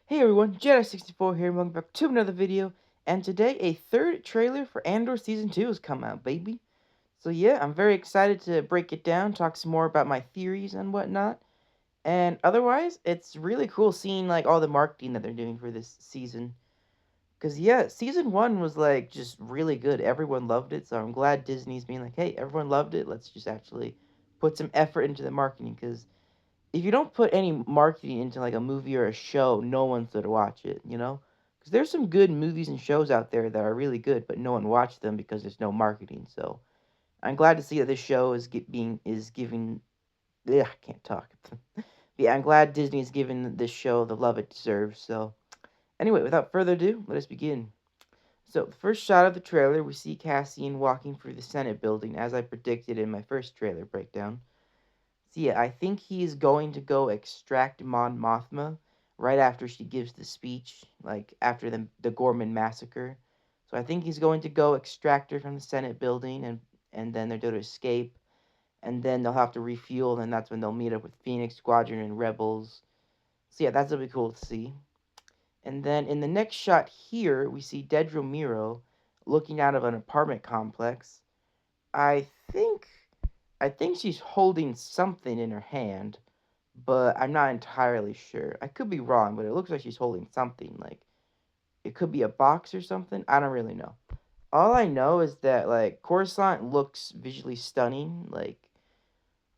Hey everyone, Jedi64 here, and welcome back to another video. And today, a third trailer for Andor Season 2 has come out, baby. So yeah, I'm very excited to break it down, talk some more about my theories and whatnot. And otherwise, it's really cool seeing like all the marketing that they're doing for this season. Because yeah, Season 1 was like just really good. Everyone loved it, so I'm glad Disney's being like, hey, everyone loved it. Let's just actually put some effort into the marketing, because if you don't put any marketing into like a movie or a show, no one's gonna watch it, you know? Because there's some good movies and shows out there that are really good, but no one watched them because there's no marketing. So I'm glad to see that this show is giving. Ugh, I can't talk. Yeah, I'm glad Disney is giving this show the love it deserves. So anyway, without further ado, let us begin. So the first shot of the trailer, we see Cassian walking through the Senate building, as I predicted in my first trailer breakdown. So yeah, I think he's going to go extract Mon Mothma right after she gives the speech, like after the Gorman massacre. So I think he's going to go extract her from the Senate building, and then they're going to escape, and then they'll have to refuel, and that's when they'll meet up with Phoenix Squadron and Rebels. So yeah, that's gonna be cool to see. And then in the next shot here, we see Dedra Miro looking out of an apartment complex. I think I think she's holding something in her hand, but I'm not entirely sure. I could be wrong, but it looks like she's holding something. Like, it could be a box or something. I don't really know. All I know is that, like, Coruscant looks visually stunning. Like,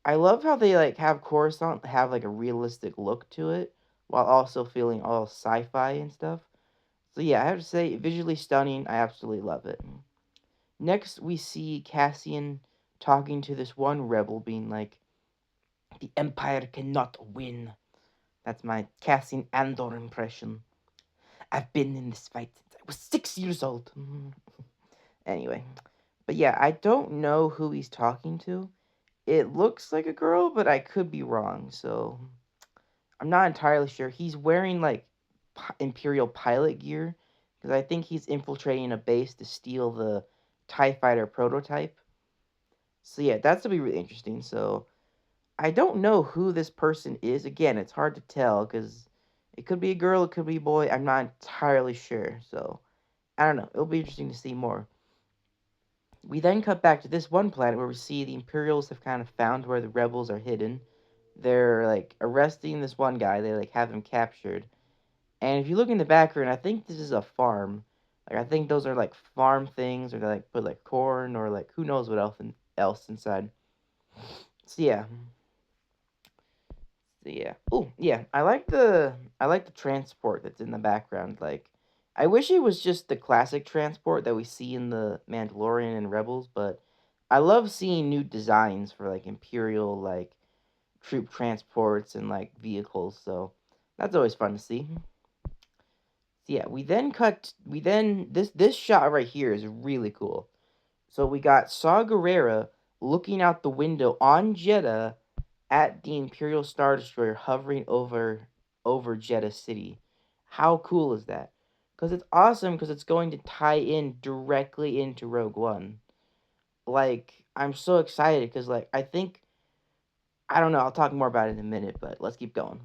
I love how they, like, have Coruscant have, like, a realistic look to it, while also feeling all sci-fi and stuff. So, yeah, I have to say, visually stunning. I absolutely love it. Next, we see Cassian talking to this one rebel, being like, "The Empire cannot win." That's my Cassian Andor impression. I've been in this fight since I was 6 years old. Anyway, but yeah, I don't know who he's talking to. It looks like a girl, but I could be wrong, so I'm not entirely sure. He's wearing like Imperial pilot gear, because I think he's infiltrating a base to steal the TIE fighter prototype. So yeah, that's gonna be really interesting. So I don't know who this person is. Again, it's hard to tell because it could be a girl, it could be a boy. I'm not entirely sure. So I don't know. It'll be interesting to see more. We then cut back to this one planet where we see the Imperials have kind of found where the rebels are hidden. They're like arresting this one guy. They like have him captured. And if you look in the background, I think this is a farm. Like, I think those are like farm things, or they like put like corn, or like who knows what else inside. So yeah, yeah. Oh, yeah. I like the transport that's in the background. Like, I wish it was just the classic transport that we see in the Mandalorian and Rebels, but I love seeing new designs for like Imperial like troop transports and like vehicles. So that's always fun to see. So yeah, this shot right here is really cool. So we got Saw Gerrera looking out the window on Jeddah at the Imperial Star Destroyer hovering over Jeddah City. How cool is that? Because it's awesome, because it's going to tie in directly into Rogue One. Like, I'm so excited because, like, I don't know, I'll talk more about it in a minute, but let's keep going.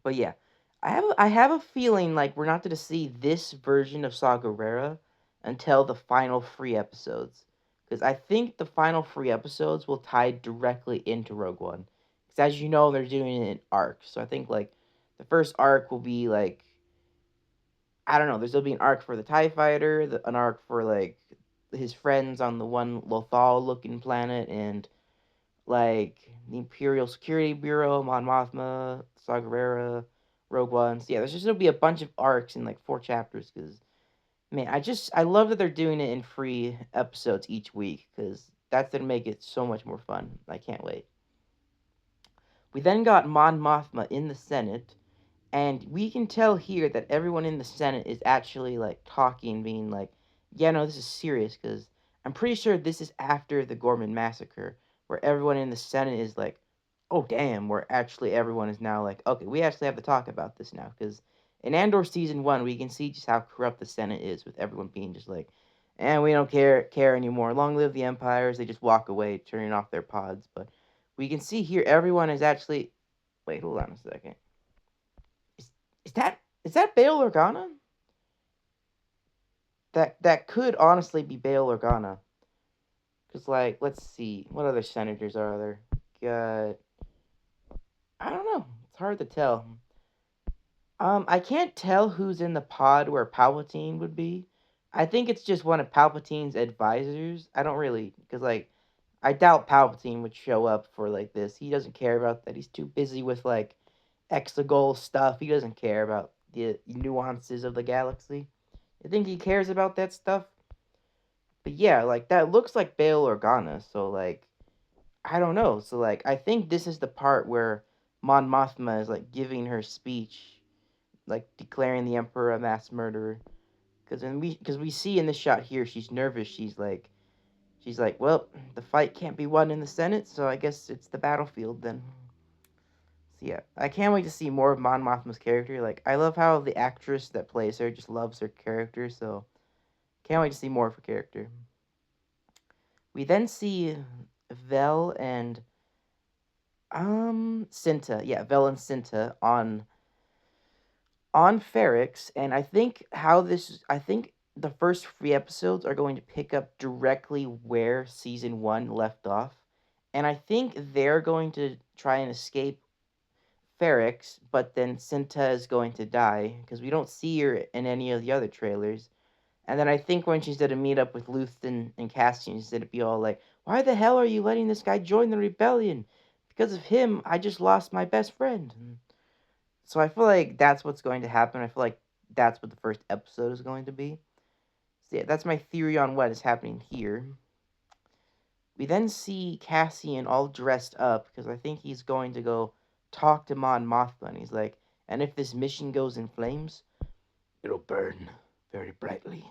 But yeah, I have a feeling like we're not going to see this version of Saw Gerrera until the final 3 episodes. Because I think the final 3 episodes will tie directly into Rogue One. Because as you know, they're doing it in arcs. So I think like the first arc will be like, I don't know, there'll be an arc for the TIE Fighter, an arc for like his friends on the one Lothal looking planet, and like the Imperial Security Bureau, Mon Mothma, Saw Gerrera, Rogue One. So yeah, there's just gonna be a bunch of arcs in like 4 chapters. Because man, I love that they're doing it in 3 episodes each week, because that's gonna make it so much more fun. I can't wait. We then got Mon Mothma in the Senate, and we can tell here that everyone in the Senate is actually like talking, being like, yeah, no, this is serious, because I'm pretty sure this is after the Gorman massacre, where everyone in the Senate is like, oh, damn, where actually everyone is now like, okay, we actually have to talk about this now, because in Andor Season 1, we can see just how corrupt the Senate is, with everyone being just like, and we don't care anymore. Long live the Empires. They just walk away, turning off their pods. But we can see here everyone is actually. Wait, hold on a second. Is Is that Bail Organa? That could honestly be Bail Organa. Cause like, let's see, what other senators are there? Got I don't know. It's hard to tell. I can't tell who's in the pod where Palpatine would be. I think it's just one of Palpatine's advisors. I don't really, because like, I doubt Palpatine would show up for like this. He doesn't care about that. He's too busy with like Exegol stuff. He doesn't care about the nuances of the galaxy. I think he cares about that stuff. But yeah, like that looks like Bail Organa. So like, I don't know. So like, I think this is the part where Mon Mothma is like giving her speech, like declaring the Emperor a mass murderer. Because we see in this shot here, she's nervous. She's like, well, the fight can't be won in the Senate, so I guess it's the battlefield then. So yeah, I can't wait to see more of Mon Mothma's character. Like, I love how the actress that plays her just loves her character. So can't wait to see more of her character. We then see Vel and Cinta. Yeah, Vel and Cinta on Ferrix, and I think the first 3 episodes are going to pick up directly where season 1 left off, and I think they're going to try and escape Ferrix, but then Cinta is going to die because we don't see her in any of the other trailers. And then I think when she's at a meetup with Luthen and Cassian, she's gonna be all like, "Why the hell are you letting this guy join the rebellion? Because of him, I just lost my best friend." So I feel like that's what's going to happen. I feel like that's what the first episode is going to be. So yeah, that's my theory on what is happening here. We then see Cassian all dressed up because I think he's going to go talk to Mon Mothma. And he's like, and if this mission goes in flames, it'll burn very brightly.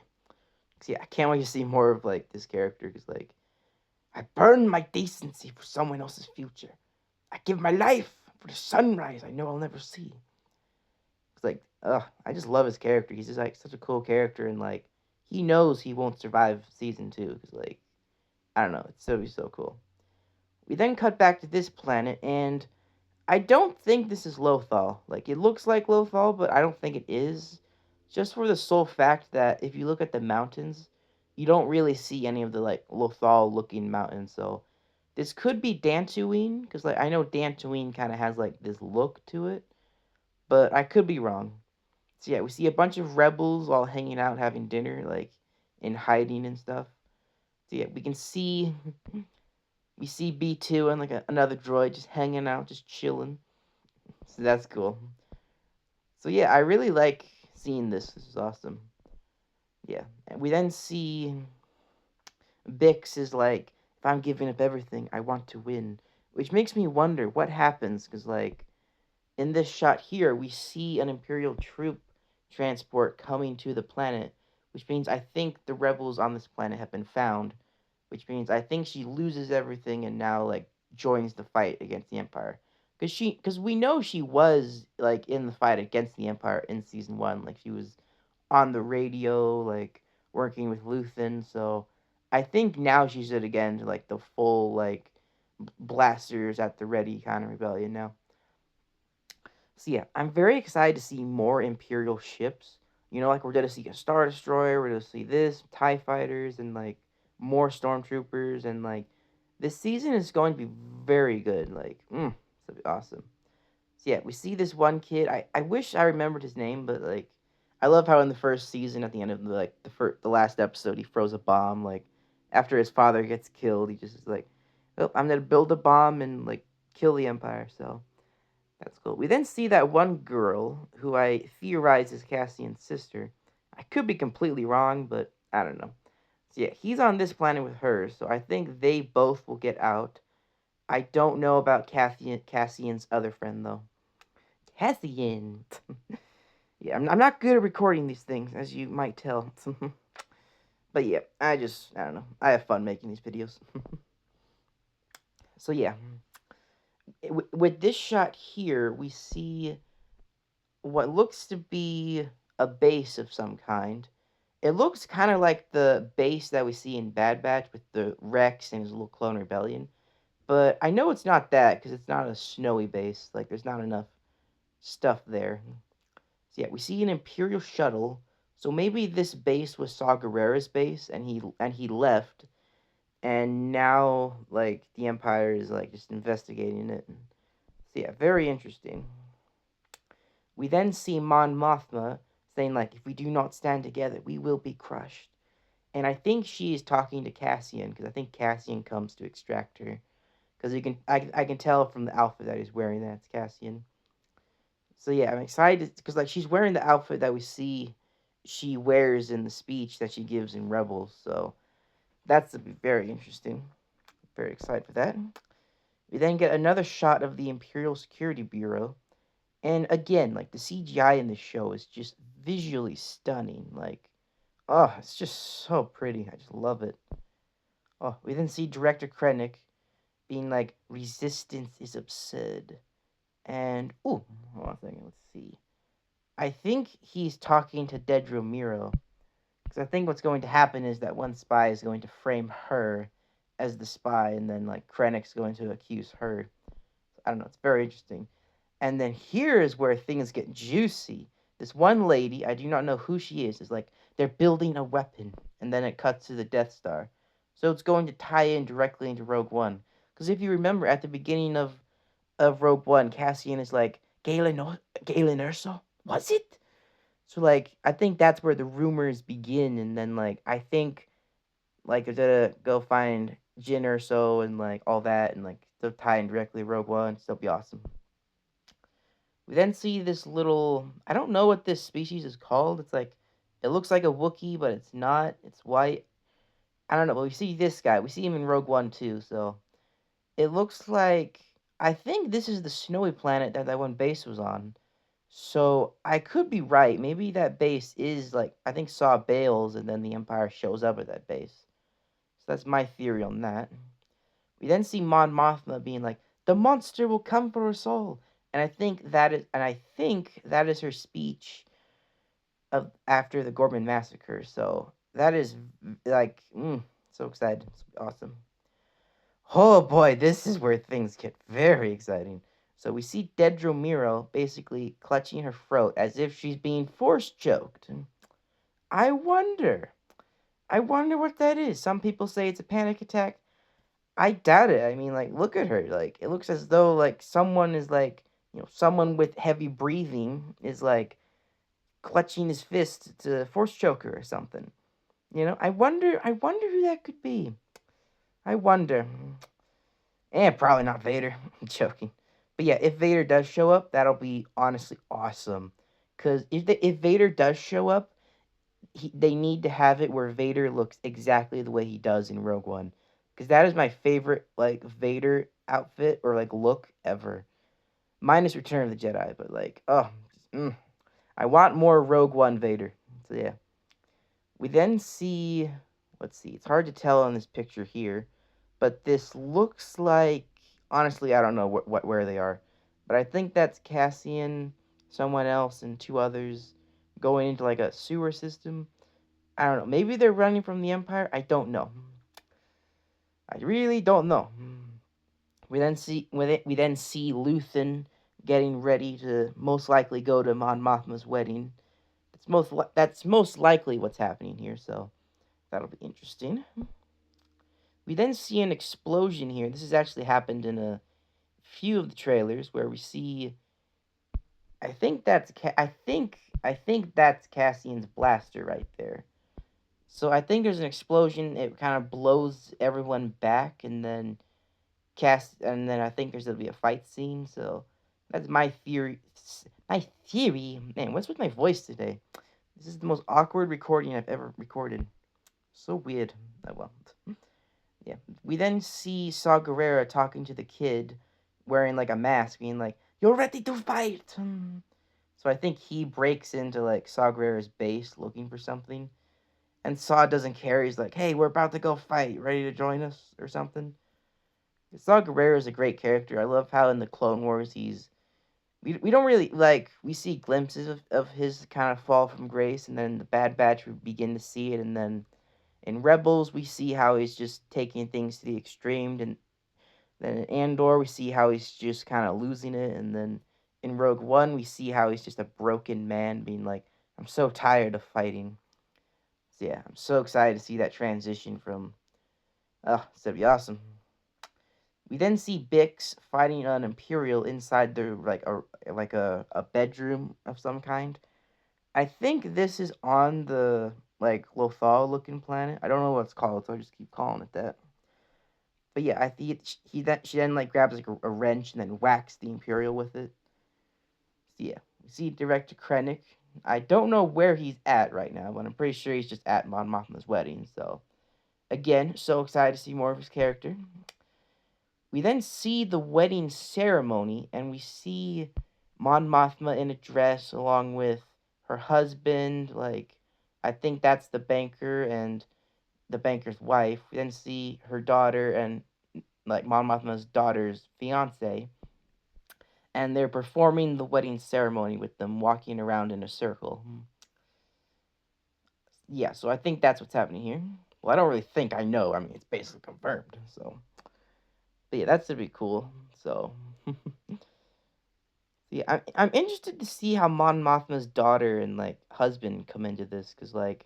So yeah, I can't wait to see more of like this character because like I burn my decency for someone else's future. I give my life for the sunrise I know I'll never see. It's like, I just love his character. He's just like such a cool character, and like he knows he won't survive season 2 because like I don't know, it's so cool. We then cut back to this planet, and I don't think this is Lothal. Like it looks like Lothal, but I don't think it is. Just for the sole fact that if you look at the mountains, you don't really see any of the like Lothal looking mountains. So this could be Dantooine, because like I know Dantooine kind of has like this look to it, but I could be wrong. So yeah, we see a bunch of rebels all hanging out having dinner, like in hiding and stuff. So yeah, we see B2 and like another droid just hanging out, just chilling. So that's cool. So yeah, I really like seeing this. This is awesome. Yeah, and we then see Bix is like, if I'm giving up everything, I want to win, which makes me wonder what happens because like in this shot here, we see an Imperial troop transport coming to the planet, which means I think the rebels on this planet have been found, which means I think she loses everything and now like joins the fight against the Empire. Because we know she was like in the fight against the Empire in season 1, like she was on the radio, like working with Luthen. So I think now she's it again to like the full like blasters at the ready kind of rebellion now. So yeah, I'm very excited to see more Imperial ships. You know, like we're gonna see a Star Destroyer, we're gonna see this, TIE fighters, and like more stormtroopers, and like this season is going to be very good. Like, it's gonna be awesome. So yeah, we see this one kid. I wish I remembered his name, but like I love how in the first season, at the end of the last episode, he throws a bomb. Like after his father gets killed, he just is like, "Oh, I'm gonna build a bomb and like kill the Empire." So that's cool. We then see that one girl who I theorize is Cassian's sister. I could be completely wrong, but I don't know. So yeah, he's on this planet with her, so I think they both will get out. I don't know about Cassian's other friend though. Cassian. Yeah, I'm not good at recording these things, as you might tell. But yeah, I don't know. I have fun making these videos. So yeah, with this shot here, we see what looks to be a base of some kind. It looks kind of like the base that we see in Bad Batch with the Rex and his little clone rebellion. But I know it's not that because it's not a snowy base. Like, there's not enough stuff there. So yeah, we see an Imperial shuttle. So maybe this base was Saw Gerrera's base, and he left, and now like the Empire is like just investigating it. So yeah, very interesting. We then see Mon Mothma saying like, "If we do not stand together, we will be crushed." And I think she is talking to Cassian because I think Cassian comes to extract her because I can tell from the outfit that he's wearing that it's Cassian. So yeah, I'm excited because like she's wearing the outfit that we see she wears in the speech that she gives in Rebels. So that's very interesting. Very excited for that. We then get another shot of the Imperial Security Bureau. And again, like the CGI in this show is just visually stunning. Like, oh, it's just so pretty. I just love it. Oh, we then see Director Krennic being like, "Resistance is absurd." And ooh, hold on a second. Let's see. I think he's talking to Dedra Miro. Because I think what's going to happen is that one spy is going to frame her as the spy, and then like Krennic's going to accuse her. I don't know. It's very interesting. And then here is where things get juicy. This one lady, I do not know who she is like, they're building a weapon. And then it cuts to the Death Star. So it's going to tie in directly into Rogue One. Because if you remember at the beginning of Rogue One, Cassian is like, Galen Erso? Was it? So, like, I think that's where the rumors begin. And then, like, I think, like, they're gonna go find Jyn Erso and, like, all that. And, like, they'll tie in directly to Rogue One. So it'll be awesome. We then see this little, I don't know what this species is called. It's like, it looks like a Wookiee, but it's not. It's white. I don't know, but we see this guy. We see him in Rogue One too, so it looks like, I think this is the snowy planet that one base was on. So I could be right. Maybe that base is like, I think Saw Bales and then the Empire shows up at that base. So that's my theory on that. We then see Mon Mothma being like, "The monster will come for us all," and I think that is her speech of after the Gorman massacre. So that is like, so excited, it's awesome. Oh boy, this is where things get very exciting. So we see Dedra Miro basically clutching her throat as if she's being force choked. I wonder. I wonder what that is. Some people say it's a panic attack. I doubt it. I mean, like, look at her. Like, it looks as though, like, someone is, like, someone with heavy breathing is, like, clutching his fist to force choke her or something. I wonder who that could be. I wonder. Probably not Vader. I'm joking. But yeah, if Vader does show up, that'll be honestly awesome. Because if Vader does show up, they need to have it where Vader looks exactly the way he does in Rogue One, because that is my favorite like Vader outfit or like look ever, minus Return of the Jedi. But like, oh, I want more Rogue One Vader. So yeah, we then see. Let's see. It's hard to tell on this picture here, but this looks like. Honestly, I don't know where they are, but I think that's Cassian, someone else, and two others going into like a sewer system. I don't know. Maybe they're running from the Empire. I don't know. I really don't know. We then see Luthen getting ready to most likely go to Mon Mothma's wedding. That's most likely what's happening here. So that'll be interesting. We then see an explosion here. This has actually happened in a few of the trailers where we see. I think that's Cassian's blaster right there. So I think there's an explosion. It kind of blows everyone back, and then I think there's gonna be a fight scene. So that's my theory. My theory, man. What's with my voice today? This is the most awkward recording I've ever recorded. So weird. Oh well. Yeah. We then see Saw Gerrera talking to the kid, wearing like a mask, being like, "You're ready to fight." So I think he breaks into like Saw Gerrera's base looking for something. And Saw doesn't care. He's like, "Hey, we're about to go fight. Ready to join us or something?" Saw Gerrera is a great character. I love how in the Clone Wars we don't really like we see glimpses of his kind of fall from grace, and then in the Bad Batch we begin to see it, and then in Rebels we see how he's just taking things to the extreme, and then in Andor we see how he's just kind of losing it, and then In Rogue One, we see how he's just a broken man being like, I'm so tired of fighting. So yeah, I'm so excited to see that transition from, it's gonna be awesome. We then see Bix fighting an Imperial inside their like a bedroom of some kind. I think this is on the like Lothal looking planet. I don't know what it's called, so I just keep calling it that. But yeah, I think she then like grabs like a wrench and then whacks the Imperial with it. So yeah, we see Director Krennic. I don't know where he's at right now, but I'm pretty sure he's just at Mon Mothma's wedding. So again, so excited to see more of his character. We then see the wedding ceremony, and we see Mon Mothma in a dress along with her husband. Like, I think that's the banker and the banker's wife. We then see her daughter and like Mon Mothma's daughter's fiance, and they're performing the wedding ceremony with them walking around in a circle. Yeah, so I think that's what's happening here. Well, I don't really think I know. I mean, it's basically confirmed. So, but yeah, that's gonna be cool. So, yeah, I'm interested to see how Mon Mothma's daughter and like husband come into this, cause like,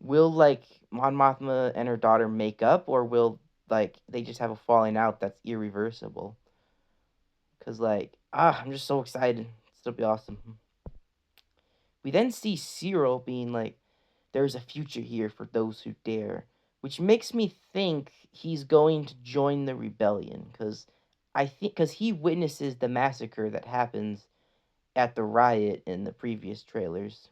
will like Mon Mothma and her daughter make up, or will like they just have a falling out that's irreversible? Cause like, I'm just so excited. It'll be awesome. We then see Cyril being like, "There's a future here for those who dare," which makes me think he's going to join the rebellion, cause cause he witnesses the massacre that happens at the riot in the previous trailers.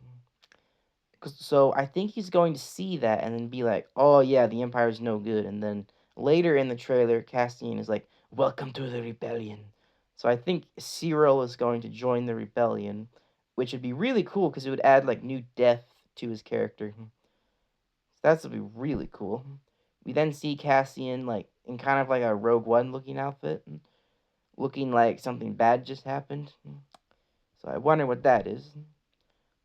So I think he's going to see that and then be like, "Oh yeah, the Empire's no good." And then later in the trailer, Cassian is like, "Welcome to the rebellion." So I think Cyril is going to join the rebellion, which would be really cool because it would add like new depth to his character. So that's would be really cool. We then see Cassian like in kind of like a Rogue One looking outfit, looking like something bad just happened. So I wonder what that is.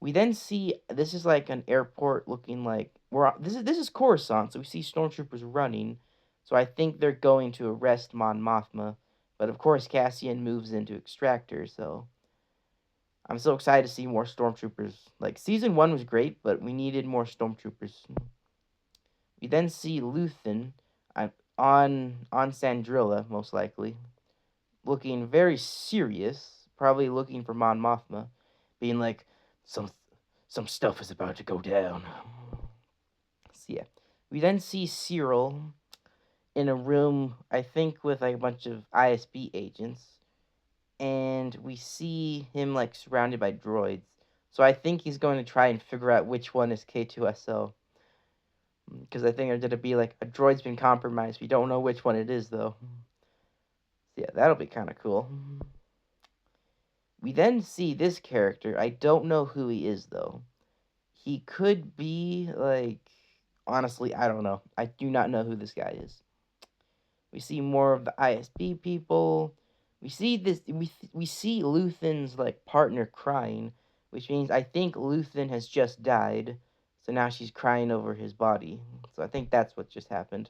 We then see this is like an airport looking like this is Coruscant, so we see stormtroopers running. So I think they're going to arrest Mon Mothma, but of course Cassian moves in to extract her. So I'm so excited to see more stormtroopers. Like season 1 was great, but we needed more stormtroopers. We then see Luthen on Sandrilla most likely, looking very serious, probably looking for Mon Mothma, being like some some stuff is about to go down. So yeah, we then see Cyril in a room, I think, with like a bunch of ISB agents, and we see him like surrounded by droids. So I think he's going to try and figure out which one is K2SO. Because I think there's going to be like a droid's been compromised. We don't know which one it is though. So yeah, that'll be kind of cool. We then see this character. I don't know who he is though. He could be like, honestly, I don't know. I do not know who this guy is. We see more of the ISB people. We see this. We see Luthen's like partner crying, which means I think Luthen has just died. So now she's crying over his body. So I think that's what just happened.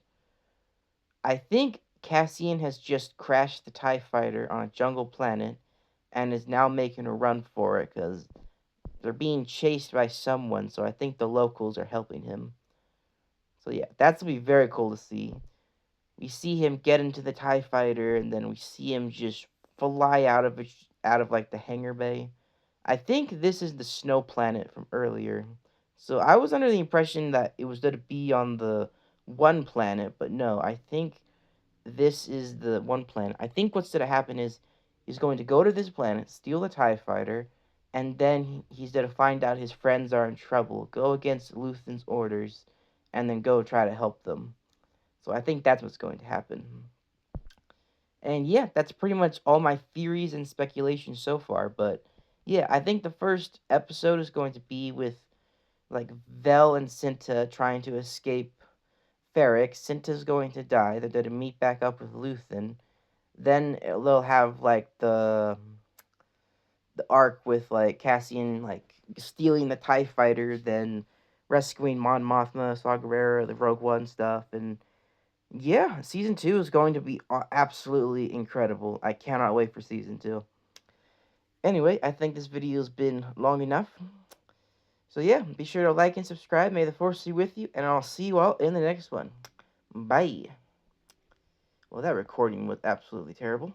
I think Cassian has just crashed the TIE fighter on a jungle planet and is now making a run for it because they're being chased by someone. So I think the locals are helping him. So yeah, that's gonna be very cool to see. We see him get into the TIE fighter, and then we see him just fly out of like the hangar bay. I think this is the snow planet from earlier. So I was under the impression that it was going to be on the one planet, but no, I think this is the one planet. I think what's going to happen is he's going to go to this planet, steal the TIE fighter, and then he's going to find out his friends are in trouble, go against Luthen's orders, and then go try to help them. So I think that's what's going to happen. And yeah, that's pretty much all my theories and speculations so far. But yeah, I think the first episode is going to be with like Vel and Cinta trying to escape Ferric. Cinta's going to die. They're going to meet back up with Luthen. Then they'll have like the arc with like Cassian like stealing the TIE fighter, then rescuing Mon Mothma, Saw Gerrera, the Rogue One stuff, and yeah, season 2 is going to be absolutely incredible. I cannot wait for season 2. Anyway, I think this video's been long enough. So yeah, be sure to like and subscribe. May the force be with you, and I'll see you all in the next one. Bye. Well, that recording was absolutely terrible.